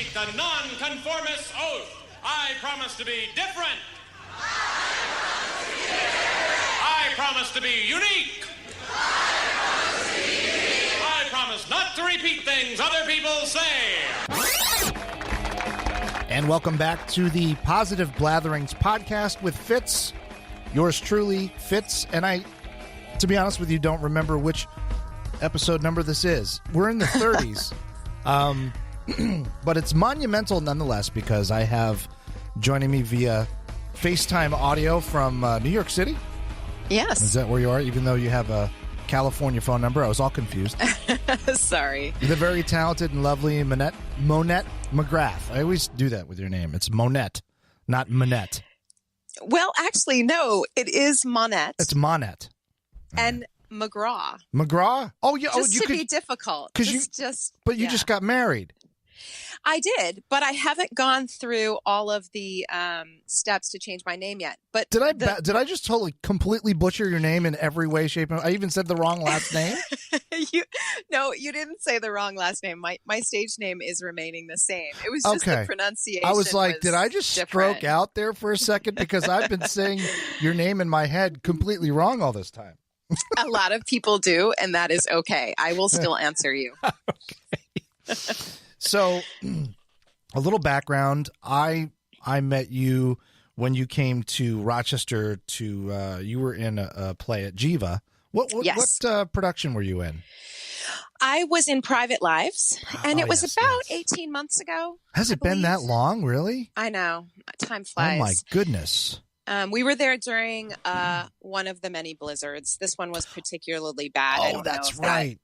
take the nonconformist oath. I promise to be different. I promise to be unique. I promise not to repeat things other people say. And welcome back to the Positive Blatherings podcast with Fitz. Yours truly, Fitz. And I, to be honest with you, don't remember which episode number this is. We're in the 30s. But it's monumental nonetheless because I have joining me via FaceTime audio from New York City. Yes. Is that where you are? Even though you have a California phone number, I was all confused. Sorry. The very talented and lovely Monette Magrath. I always do that with your name. It's Monette, not Monette. Well, actually, no, it is Monette. It's Monette. And Magraw. Magraw? Oh, yeah. Just to be difficult. But you just got married. I did, but I haven't gone through all of the steps to change my name yet. But did I just totally completely butcher your name in every way, shape, and I even said the wrong last name? No, you didn't say the wrong last name. My stage name is remaining the same. It was just the pronunciation. I was like, did I just stroke out there for a second? Because I've been saying your name in my head completely wrong all this time. A lot of people do, and that is okay. I will still answer you. Okay. So, a little background. I met you when you came to Rochester to, you were in a play at Jiva. What production were you in? I was in Private Lives, and it was about 18 months ago. Has it been that long, really? I know. Time flies. Oh, my goodness. We were there during one of the many blizzards. This one was particularly bad. Oh, that's right.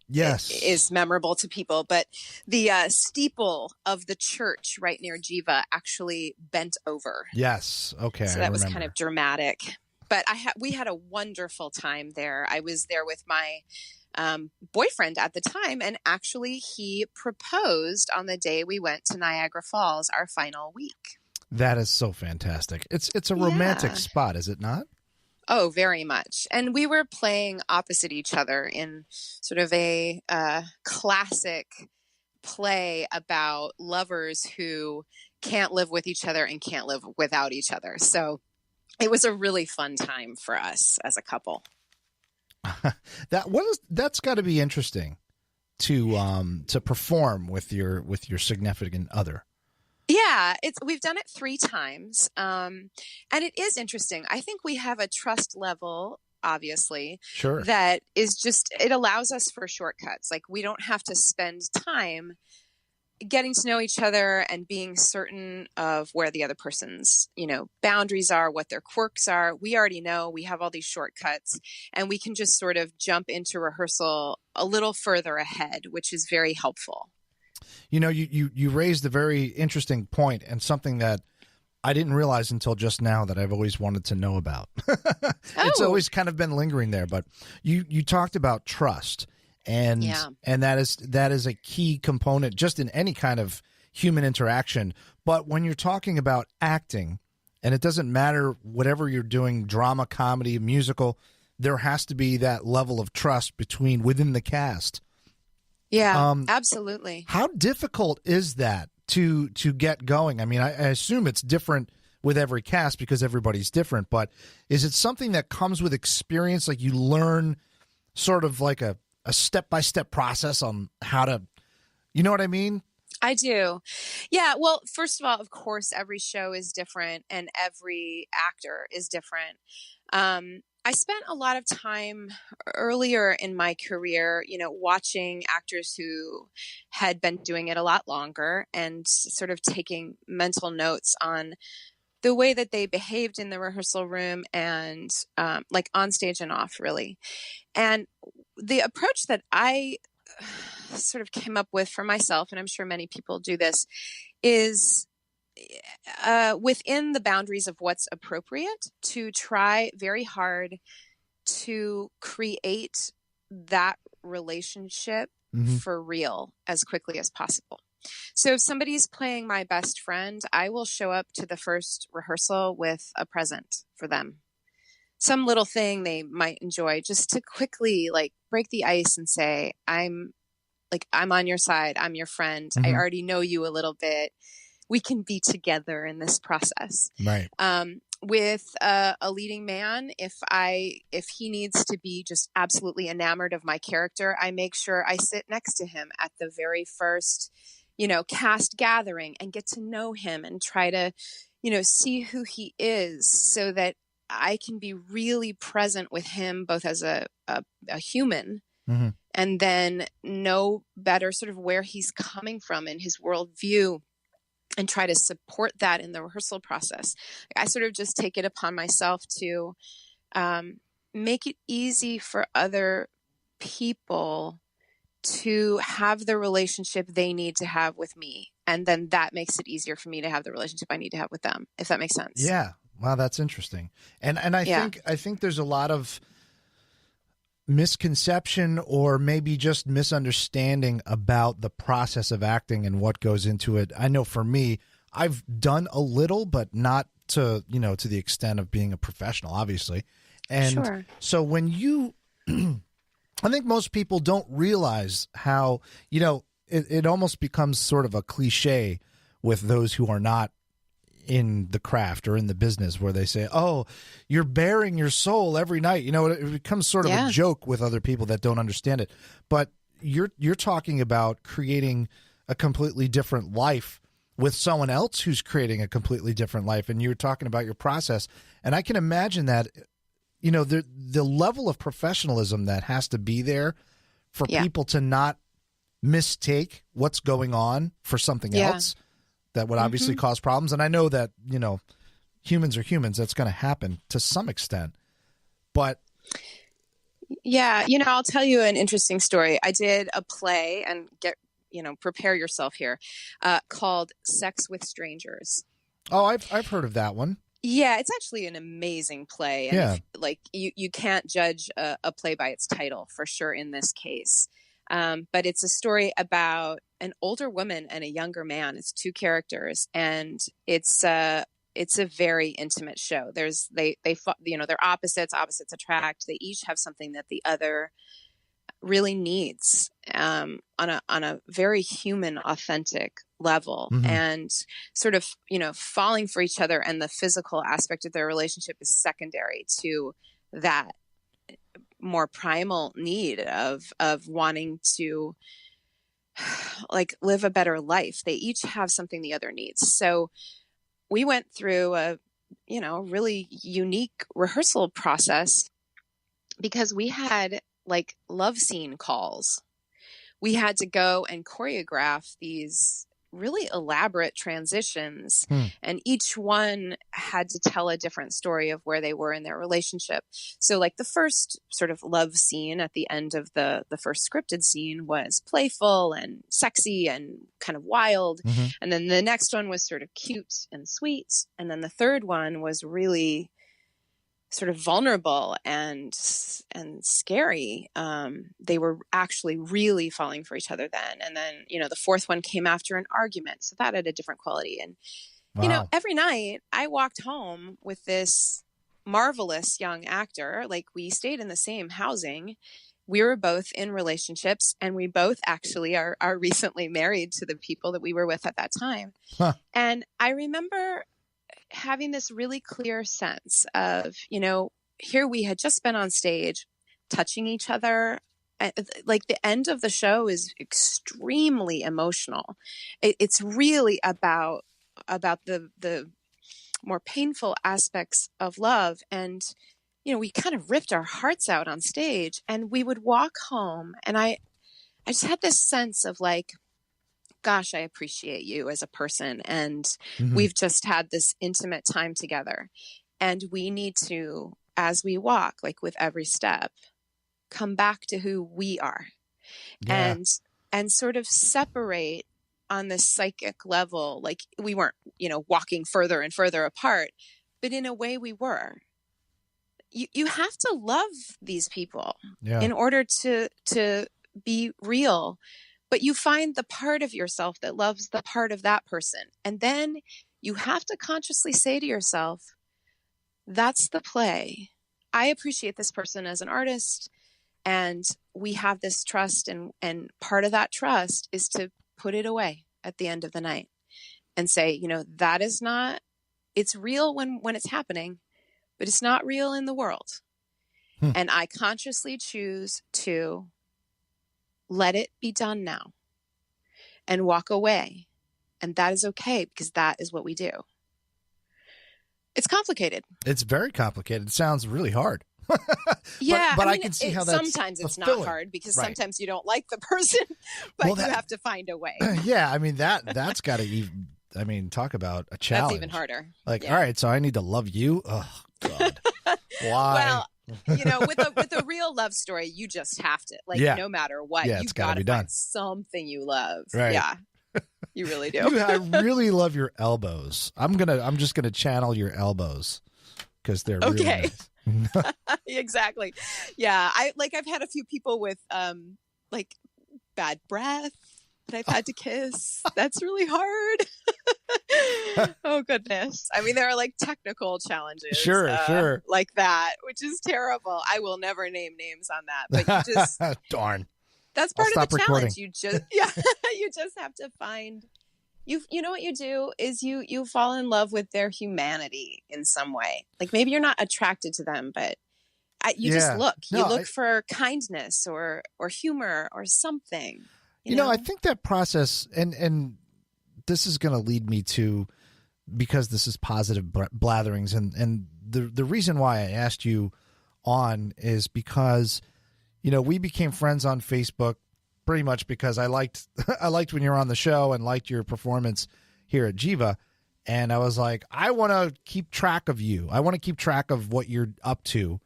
Yes. Is memorable to people. But the steeple of the church right near Jiva actually bent over. Yes. Okay. So that was kind of dramatic. But we had a wonderful time there. I was there with my boyfriend at the time, and actually he proposed on the day we went to Niagara Falls, our final week. That is so fantastic. It's a romantic spot, is it not? Oh, very much. And we were playing opposite each other in sort of a classic play about lovers who can't live with each other and can't live without each other. So it was a really fun time for us as a couple. That's got to be interesting to perform with your significant other. Yeah, we've done it 3 times. And it is interesting. I think we have a trust level, obviously, that is just, it allows us for shortcuts. Like we don't have to spend time getting to know each other and being certain of where the other person's, boundaries are, what their quirks are. We already know we have all these shortcuts, and we can just sort of jump into rehearsal a little further ahead, which is very helpful. You raised a very interesting point and something that I didn't realize until just now that I've always wanted to know about. It's always kind of been lingering there, but you talked about trust, and that is a key component just in any kind of human interaction. But when you're talking about acting, and it doesn't matter whatever you're doing, drama, comedy, musical, there has to be that level of trust within the cast. Yeah, absolutely. How difficult is that to get going? I mean, I assume it's different with every cast because everybody's different, but is it something that comes with experience? Like you learn sort of like a step-by-step process on how to, you know what I mean? I do. Yeah. Well, first of all, of course, every show is different and every actor is different. I spent a lot of time earlier in my career, watching actors who had been doing it a lot longer and sort of taking mental notes on the way that they behaved in the rehearsal room and like on stage and off, really. And the approach that I sort of came up with for myself, and I'm sure many people do this, is within the boundaries of what's appropriate to try very hard to create that relationship for real as quickly as possible. So if somebody's playing my best friend, I will show up to the first rehearsal with a present for them. Some little thing they might enjoy, just to quickly break the ice and say, I'm like, I'm on your side. I'm your friend. I already know you a little bit. We can be together in this process. Right. With a leading man, if he needs to be just absolutely enamored of my character, I make sure I sit next to him at the very first, cast gathering and get to know him and try to, see who he is so that I can be really present with him, both as a human and then know better sort of where he's coming from in his worldview and try to support that in the rehearsal process. I sort of just take it upon myself to make it easy for other people to have the relationship they need to have with me. And then that makes it easier for me to have the relationship I need to have with them, if that makes sense. Yeah. Wow, that's interesting. And I think there's a lot of misconception or maybe just misunderstanding about the process of acting and what goes into it. I know for me, I've done a little, but not to the extent of being a professional, obviously. And so when you, I think most people don't realize how, it almost becomes sort of a cliche with those who are not in the craft or in the business, where they say, oh, you're bearing your soul every night. It becomes sort of a joke with other people that don't understand it. But you're talking about creating a completely different life with someone else who's creating a completely different life. And you're talking about your process. And I can imagine that, the level of professionalism that has to be there for people to not mistake what's going on for something else that would obviously cause problems. And I know that, humans are humans. That's going to happen to some extent. But yeah, I'll tell you an interesting story. I did a play, and prepare yourself here, called Sex with Strangers. Oh, I've heard of that one. Yeah, it's actually an amazing play. And you can't judge a play by its title, for sure, in this case. But it's a story about an older woman and a younger man. It's two characters, and it's a very intimate show. They're opposites attract. They each have something that the other really needs, on a very human, authentic level, and sort of, falling for each other, and the physical aspect of their relationship is secondary to that more primal need of wanting to live a better life. They each have something the other needs. So we went through a really unique rehearsal process because we had love scene calls. We had to go and choreograph these really elaborate transitions, and each one had to tell a different story of where they were in their relationship. So the first sort of love scene at the end of the first scripted scene was playful and sexy and kind of wild. And then the next one was sort of cute and sweet. And then the third one was really sort of vulnerable and scary. They were actually really falling for each other then. And then, the fourth one came after an argument. So that had a different quality. And, every night I walked home with this marvelous young actor. We stayed in the same housing. We were both in relationships, and we both actually are recently married to the people that we were with at that time. And I remember having this really clear sense of, here we had just been on stage touching each other. The end of the show is extremely emotional. It's really about the more painful aspects of love. And, we kind of ripped our hearts out on stage, and we would walk home. And I just had this sense of gosh, I appreciate you as a person. And we've just had this intimate time together. And we need to, as we walk, with every step, come back to who we are, and sort of separate on this psychic level. We weren't, walking further and further apart, but in a way we were. You have to love these people in order to be real. But you find the part of yourself that loves the part of that person. And then you have to consciously say to yourself, that's the play. I appreciate this person as an artist, And we have this trust, and part of that trust is to put it away at the end of the night and say, that is not, it's real when it's happening, but it's not real in the world. And I consciously choose to let it be done now and walk away. And that is okay, because that is what we do. It's complicated. It's very complicated. It sounds really hard. Yeah, but I can see how that's sometimes it's fulfilling. not hard, because Right. sometimes you don't like the person, but you have to find a way. Yeah, I mean that's got to even. I mean, talk about a challenge. That's even harder. Like, all right, so I need to love you. Oh God, why? Well, with a real love story, you just have to, no matter what, it's you've got to done. find something you love. Right. Yeah, you really do. I really love your elbows. I'm just gonna channel your elbows because they're really nice. Exactly. Yeah. I've had a few people with bad breath that I've had to kiss. That's really hard. Oh goodness. I mean, there are technical challenges. Sure. Like that, which is terrible. I will never name names on that, but you just darn. That's part I'll of the stop challenge. recording. You just have to find you know what you do is you fall in love with their humanity in some way. Like maybe you're not attracted to them, but you just look. You look for kindness or humor or something. You know, I think that process, and this is going to lead me to, because this is positive blatherings, and the reason why I asked you on is because, we became friends on Facebook pretty much because I liked when you were on the show and liked your performance here at Jiva. And I was like, I want to keep track of you. I want to keep track of what you're up to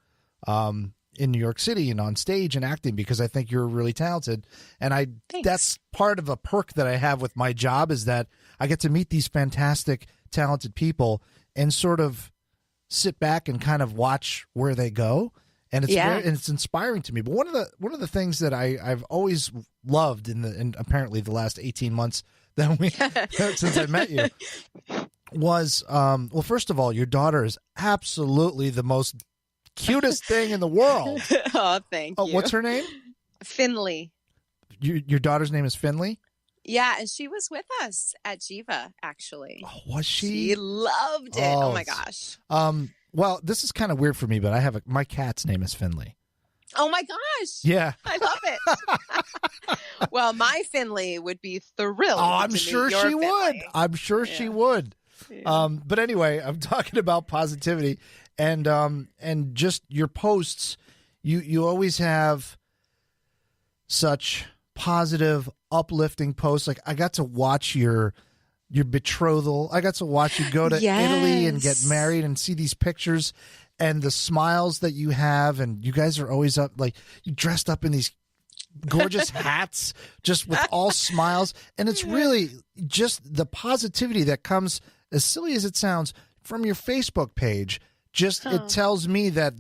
in New York City and on stage and acting, because I think you're really talented. And that's part of a perk that I have with my job, is that I get to meet these fantastic, talented people and sort of sit back and kind of watch where they go. And it's it's inspiring to me. But one of the things that I've always loved in apparently the last 18 months that since I met you was well, first of all, your daughter is absolutely the most cutest thing in the world. Oh, thank you. What's her name? Finley. Your daughter's name is Finley? Yeah, and she was with us at Jiva, actually. Oh, was she? She loved it. Oh my gosh. Well, this is kind of weird for me, but my cat's name is Finley. Oh my gosh. Yeah. I love it. Well, my Finley would be thrilled. I'm sure she would. I'm sure she would. Yeah. But anyway, I'm talking about positivity and just your posts. You always have such positive, uplifting posts. Like I got to watch your betrothal. I got to watch you go to Italy and get married and see these pictures and the smiles that you have. And you guys are always up, like you dressed up in these gorgeous hats, just with all smiles. And it's really just the positivity that comes, as silly as it sounds, from your Facebook page. Just it tells me that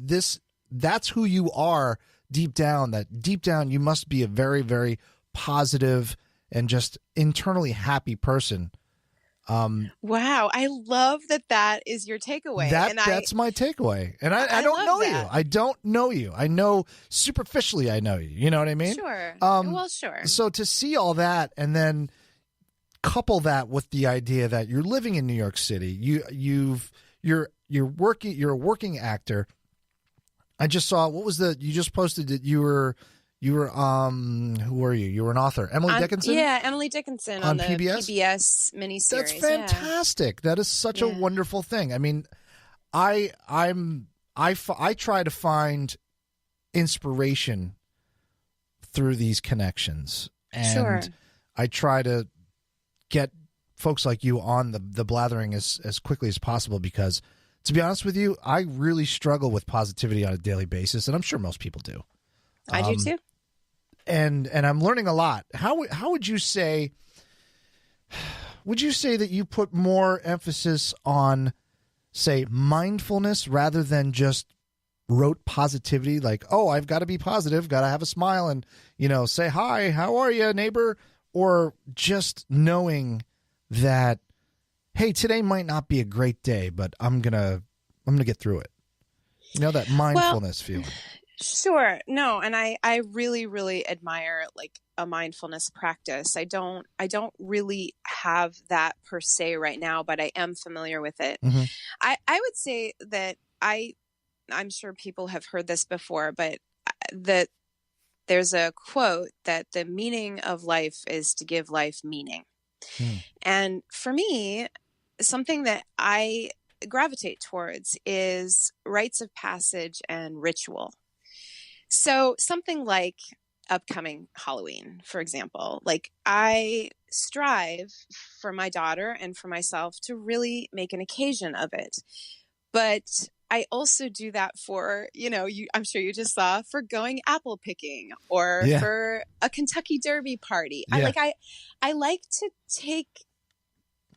that's who you are deep down, that deep down you must be a very, very positive and just internally happy person. Wow, I love that is your takeaway. That's my takeaway. And I don't know you. I don't know you. I know superficially I know you. You know what I mean? Sure. Well, sure. So to see all that and then couple that with the idea that you're living in New York City, you're a working actor. I just saw you just posted that you were who were you? You were an author. Emily Dickinson? Yeah, Emily Dickinson on the PBS miniseries. That's fantastic. Yeah. That is such a wonderful thing. I mean, I try to find inspiration through these connections. And I try to get folks like you on the blathering as quickly as possible, because to be honest with you, I really struggle with positivity on a daily basis, and I'm sure most people do. I do too. And I'm learning a lot. How would you say that you put more emphasis on, say, mindfulness rather than just rote positivity? Like, oh, I've got to be positive, got to have a smile and, say hi, how are you, neighbor? Or just knowing that, hey, today might not be a great day, but I'm gonna get through it. That mindfulness feeling. Sure. No, and I really, really admire like a mindfulness practice. I don't really have that per se right now, but I am familiar with it. Hmm. I would say that I'm sure people have heard this before, but that there's a quote that the meaning of life is to give life meaning. Hmm. And for me, something that I gravitate towards is rites of passage and ritual. So something like upcoming Halloween, for example, like I strive for my daughter and for myself to really make an occasion of it. But I also do that for, I'm sure you just saw, for going apple picking or Yeah. for a Kentucky Derby party. Yeah. I like to take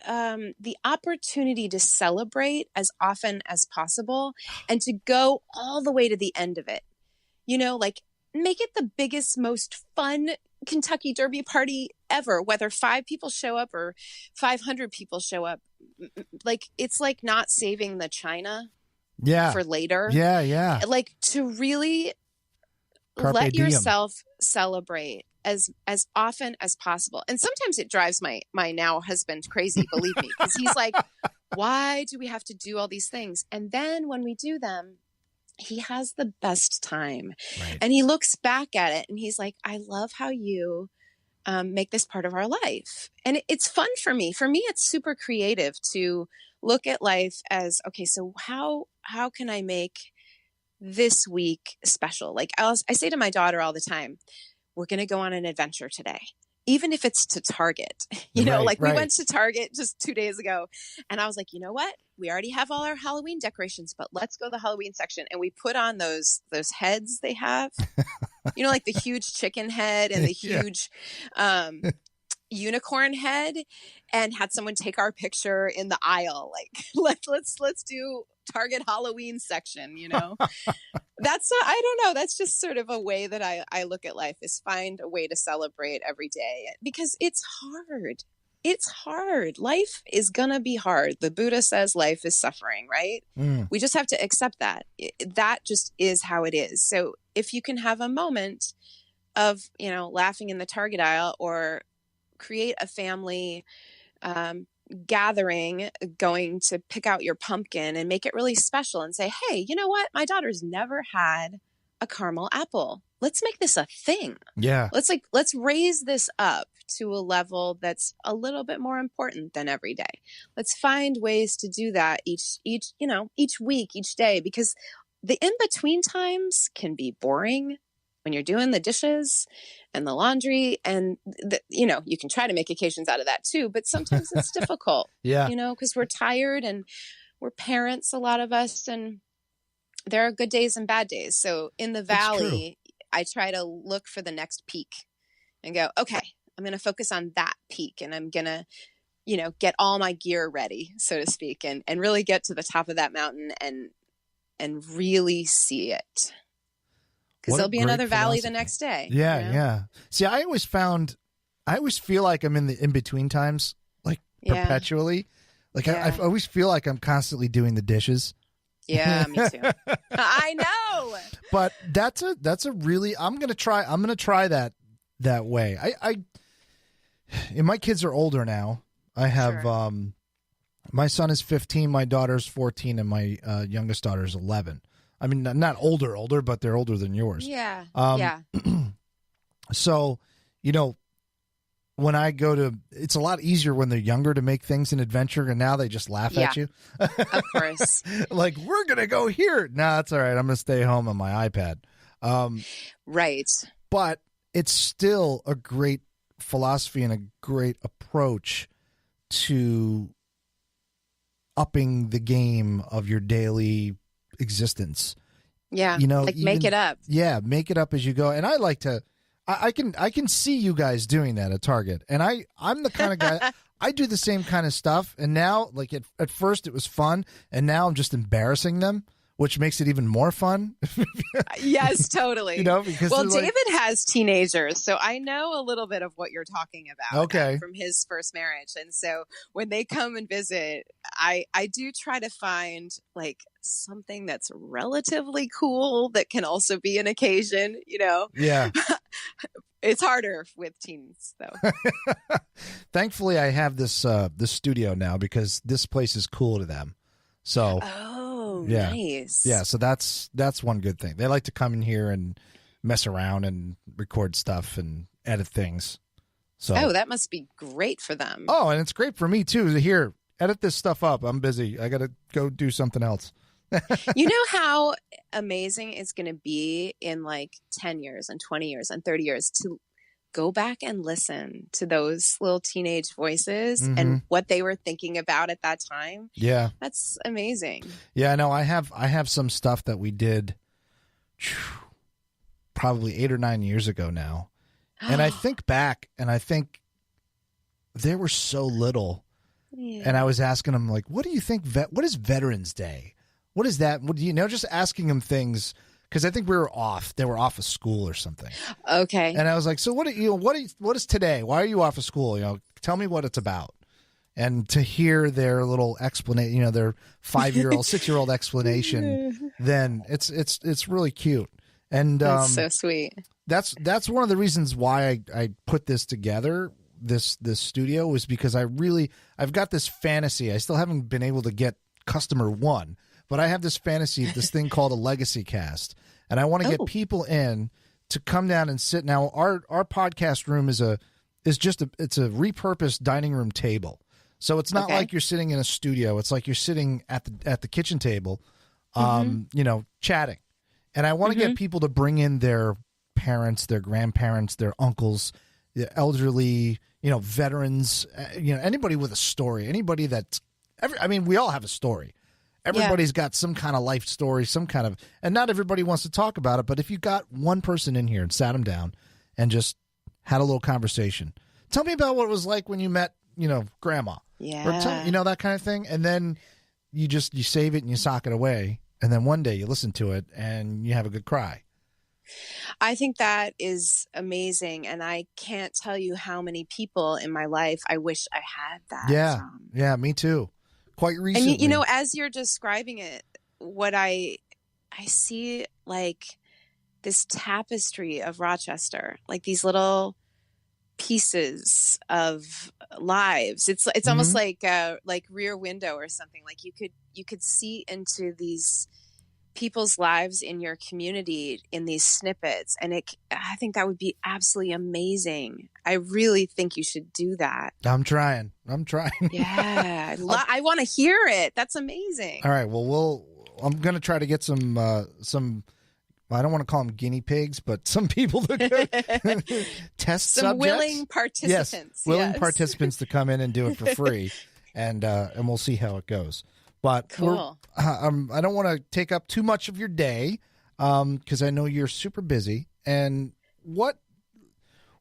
the opportunity to celebrate as often as possible and to go all the way to the end of it. Like make it the biggest, most fun Kentucky Derby party ever, whether 5 people show up or 500 people show up. Like, it's like not saving the china for later. Yeah. Yeah. Like to really Carpe let diem. yourself celebrate as often as possible. And sometimes it drives my now husband crazy, believe me, because he's like, why do we have to do all these things? And then when we do them, he has the best time. Right. And he looks back at it and he's like, I love how you make this part of our life. And it's fun for me. For me, it's super creative to look at life as, okay, so how can I make this week special? Like I say to my daughter all the time, we're going to go on an adventure today. Even if it's to Target, we went to Target just 2 days ago and I was like, you know what? We already have all our Halloween decorations, but let's go to the Halloween section. And we put on those heads they have, like the huge chicken head and the huge unicorn head, and had someone take our picture in the aisle. Like, let's do Target Halloween section, I don't know. That's just sort of a way that I look at life, is find a way to celebrate every day, because it's hard. It's hard. Life is gonna be hard. The Buddha says life is suffering, right? Mm. We just have to accept that. That just is how it is. So if you can have a moment of, laughing in the Target aisle, or create a family gathering, going to pick out your pumpkin and make it really special and say, hey, you know what? My daughter's never had a caramel apple. Let's make this a thing. Yeah. Let's raise this up to a level that's a little bit more important than every day. Let's find ways to do that each week, each day, because the in-between times can be boring when you're doing the dishes and the laundry, and you can try to make occasions out of that too, but sometimes it's difficult. Yeah. Because we're tired and we're parents, a lot of us, and there are good days and bad days. So in the valley, I try to look for the next peak and go, okay, I'm going to focus on that peak, and I'm going to, get all my gear ready, so to speak, and really get to the top of that mountain and really see it. Because there'll be another valley the next day. Yeah, yeah. See, I always feel like I'm in the in-between times, like perpetually. Like I always feel like I'm constantly doing the dishes. Yeah, me too. I know. But that's a really, I'm gonna try that way. And my kids are older now. I have my son is 15, my daughter's 14, and my youngest daughter is 11. I mean, not older, but they're older than yours. Yeah. So, when I go to, it's a lot easier when they're younger to make things an adventure, and now they just laugh at you. Of course. Like, we're going to go here. No, that's all right. I'm going to stay home on my iPad. Right. But it's still a great philosophy and a great approach to upping the game of your daily existence. Yeah. Make it up. Yeah. Make it up as you go. And I like to, I can see you guys doing that at Target. And I'm the kind of guy, I do the same kind of stuff. And now, like at first it was fun, and now I'm just embarrassing them, which makes it even more fun. Yes, totally. Because David has teenagers, so I know a little bit of what you're talking about. Okay. From his first marriage. And so when they come and visit, I do try to find like something that's relatively cool that can also be an occasion, Yeah. It's harder with teens though. Thankfully, I have this studio now because this place is cool to them. So, yeah. Nice. Yeah, so that's one good thing. They like to come in here and mess around and record stuff and edit things. So, that must be great for them. Oh, and it's great for me too. Here, edit this stuff up. I'm busy. I got to go do something else. You know how amazing it's going to be in like 10 years and 20 years and 30 years to go back and listen to those little teenage voices and what they were thinking about at that time. Yeah. That's amazing. Yeah, no, I have some stuff that we did probably 8 or 9 years ago now. And I think back and I think they were so little. Yeah. And I was asking them like, what do you think, what is Veterans Day? What is that? What, just asking them things because I think we were off. They were off of school or something. Okay. And I was like, so what is today? Why are you off of school? Tell me what it's about. And to hear their little explanation, their 5-year-old, 6-year-old explanation, then it's really cute. And that's so sweet. That's one of the reasons why I put this together, this studio, was because I've got this fantasy. I still haven't been able to get customer one, but I have this fantasy of this thing called a legacy cast, and I want to get people in to come down and sit. Now our podcast room is it's a repurposed dining room table, so it's not like you're sitting in a studio. It's like you're sitting at the kitchen table, chatting. And I want to get people to bring in their parents, their grandparents, their uncles, the elderly, veterans, anybody with a story, anybody we all have a story. Everybody's got some kind of life story, and not everybody wants to talk about it. But if you got one person in here and sat them down and just had a little conversation, tell me about what it was like when you met, grandma, or that kind of thing. And then you save it and you sock it away. And then one day you listen to it and you have a good cry. I think that is amazing. And I can't tell you how many people in my life I wish I had that. Yeah. Yeah, me too. Quite recently. And, as you're describing it, what I see like this tapestry of Rochester, like these little pieces of lives. It's almost like Rear Window or something. Like you could see into these people's lives in your community in these snippets, and I think that would be absolutely amazing. I really think you should do that. I'm trying. Yeah, I want to hear it. That's amazing. All right. Well, I'm going to try to get some. I don't want to call them guinea pigs, but some people that could test some subjects. Willing participants. Yes, willing participants to come in and do it for free, and we'll see how it goes. But cool. I don't want to take up too much of your day because I know you're super busy. And what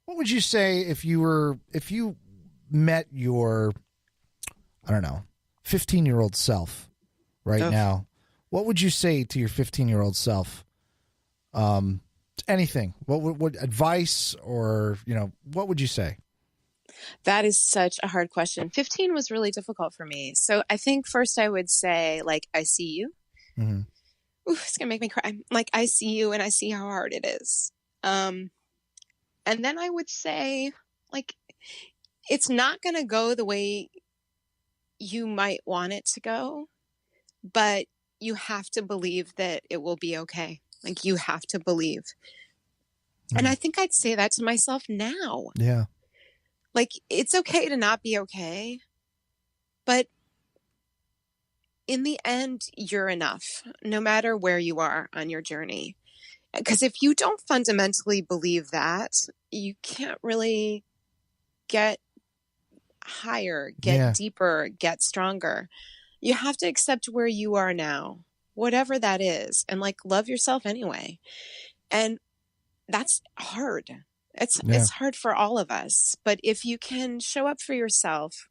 would you say if you met your 15-year-old self right now? What would you say to your 15-year-old self? Anything. What advice or what would you say? That is such a hard question. 15 was really difficult for me. So I think first I would say, like, I see you. Mm-hmm. Ooh, it's going to make me cry. Like, I see you and I see how hard it is. And then I would say, like, it's not going to go the way you might want it to go, but you have to believe that it will be okay. Like, you have to believe. Mm-hmm. And I think I'd say that to myself now. Yeah. Like, it's okay to not be okay, but in the end, you're enough, no matter where you are on your journey. Because if you don't fundamentally believe that, you can't really get higher, get deeper, get stronger. You have to accept where you are now, whatever that is, and like love yourself anyway. And that's hard. It's hard for all of us, but if you can show up for yourself,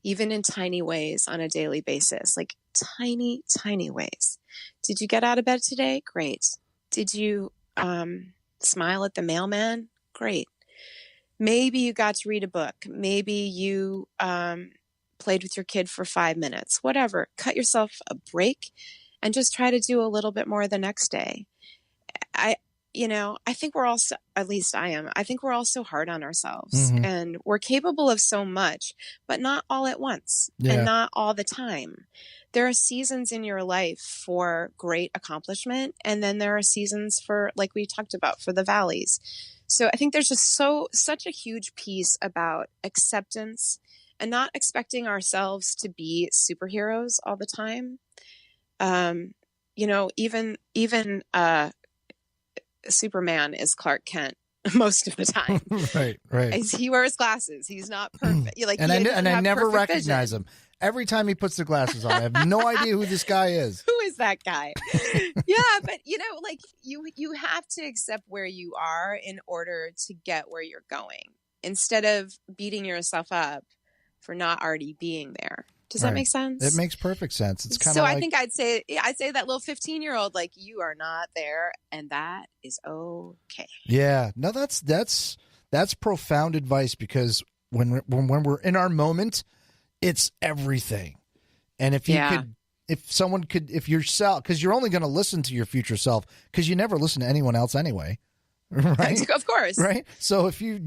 even in tiny ways on a daily basis, like tiny, tiny ways. Did you get out of bed today? Great. Did you smile at the mailman? Great. Maybe you got to read a book. Maybe you played with your kid for 5 minutes, whatever. Cut yourself a break and just try to do a little bit more the next day. I think we're all, at least I am, I think we're all so hard on ourselves, and we're capable of so much, but not all at once and not all the time. There are seasons in your life for great accomplishment. And then there are seasons for, like we talked about, for the valleys. So I think there's just such a huge piece about acceptance and not expecting ourselves to be superheroes all the time. Even Superman is Clark Kent most of the time. Right. He wears glasses. He's not perfect. I never recognize him. Every time he puts the glasses on, I have no idea who this guy is. Who is that guy? Yeah, but you have to accept where you are in order to get where you're going, instead of beating yourself up for not already being there. Does that make sense? It makes perfect sense. It's kind of so. I think I'd say that little 15-year-old, like, you are not there, and that is okay. Yeah, no, that's profound advice, because when we're in our moment, it's everything. And if yourself, because you're only going to listen to your future self, because you never listen to anyone else anyway. Right? Of course. Right. So if you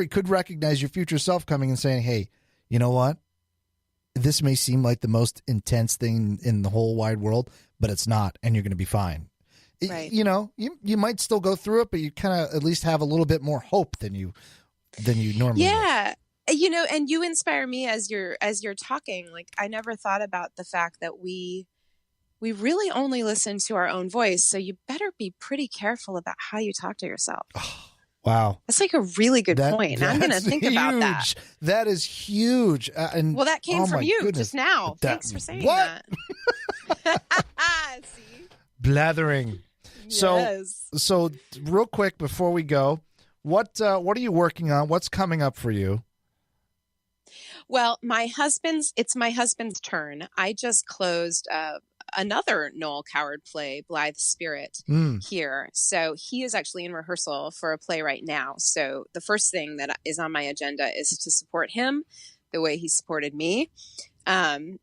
could recognize your future self coming and saying, hey, you know what? This may seem like the most intense thing in the whole wide world, but it's not, and you're going to be fine. Right. You might still go through it, but you kind of at least have a little bit more hope than you normally do. Yeah. And you inspire me as you're talking. Like, I never thought about the fact that we really only listen to our own voice. So you better be pretty careful about how you talk to yourself. Oh, wow. That's like a really good point. I'm going to think about that. That is huge. Well, that came from you just now. Thanks for saying that. See? Blathering. Yes. So real quick before we go, what are you working on? What's coming up for you? Well, it's my husband's turn. I just closed another Noel Coward play, Blithe Spirit, here. So he is actually in rehearsal for a play right now. So the first thing that is on my agenda is to support him the way he supported me. I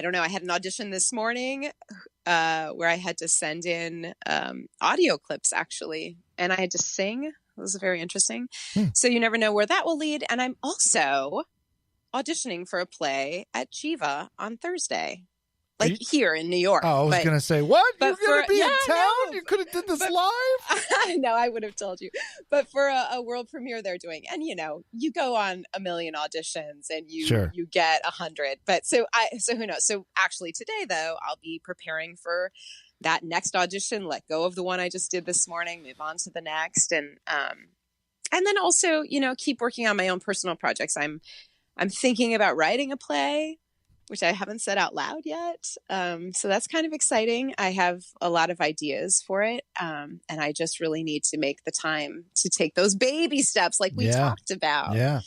don't know. I had an audition this morning where I had to send in audio clips, actually, and I had to sing. It was very interesting. So you never know where that will lead. And I'm also auditioning for a play at Jiva on Thursday, here in New York. Oh, I was going to say, what? You're going to be in town? No, you could have did this live? No, I would have told you. But for a world premiere they're doing. And, you go on a million auditions and you get 100. But so who knows? So actually today, though, I'll be preparing for that next audition, let go of the one I just did this morning, move on to the next. And then also, keep working on my own personal projects. I'm thinking about writing a play, which I haven't said out loud yet. So that's kind of exciting. I have a lot of ideas for it. And I just really need to make the time to take those baby steps like we talked about. Yeah.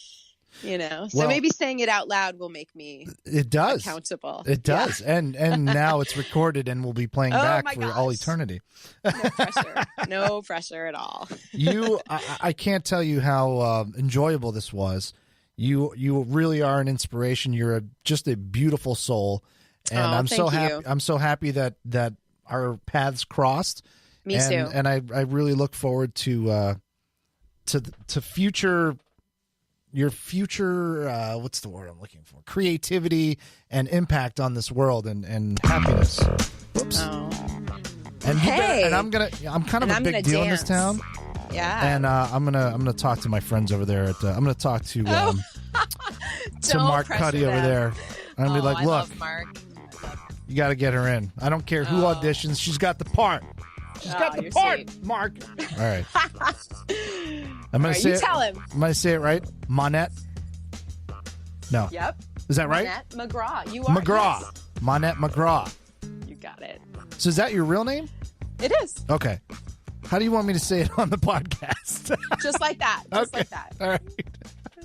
So maybe saying it out loud will make me accountable. It does. Yeah. And now it's recorded and we'll be playing back for all eternity. No pressure. No pressure at all. I can't tell you how enjoyable this was. You really are an inspiration. You're just a beautiful soul. And I'm so happy. I'm so happy that our paths crossed. Me too. And I really look forward to future. Your future, what's the word I'm looking for? Creativity and impact on this world and happiness. Whoops. Oh. And I'm kind of a big deal in this town. Yeah. And I'm gonna talk to my friends over there. I'm gonna talk to Mark Cuddy over there. I'm gonna be like, look, you got to get her in. I don't care who auditions. She's got the part. She's got the part, sweet. Mark. All right. I'm going to say it. Tell him. I'm going to say it right. Monette. No. Yep. Is that right? Monette Magraw. You are. Magraw. Yes. Monette Magrath. You got it. So is that your real name? It is. Okay. How do you want me to say it on the podcast? Just like that. Just like that. All right.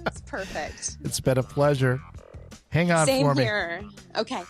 It's perfect. It's been a pleasure. Hang on Same for me. Same here. Okay.